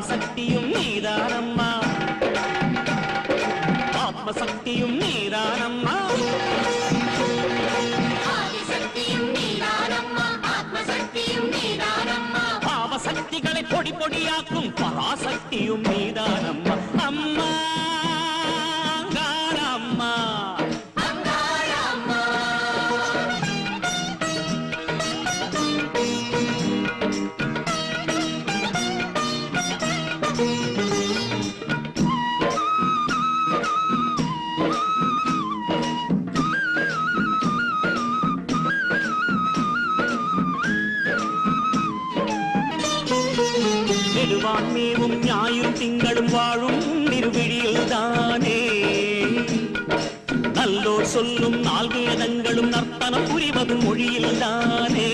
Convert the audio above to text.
பராசக்தியும் நீதானம்மா, ஆத்மசக்தியும் நீதானம்மா, ஆதிசக்தியும் நீதானம்மா, ஆத்மசக்தியும் நீதானம்மா, பாவசக்திகளை பொடி பொடியாக்கும் பராசக்தியும் நீதானம்மா. அம்மா அங்காளம்மா, அங்காளம்மா. நெடுவான்மேவும் ஞாயிறு திங்களும் வாழும் நிறுவிழியில்தானே, நல்லோர் சொல்லும் நால்வேதங்களும் நர்த்தனம் புரிவதும் மொழியில்தானே.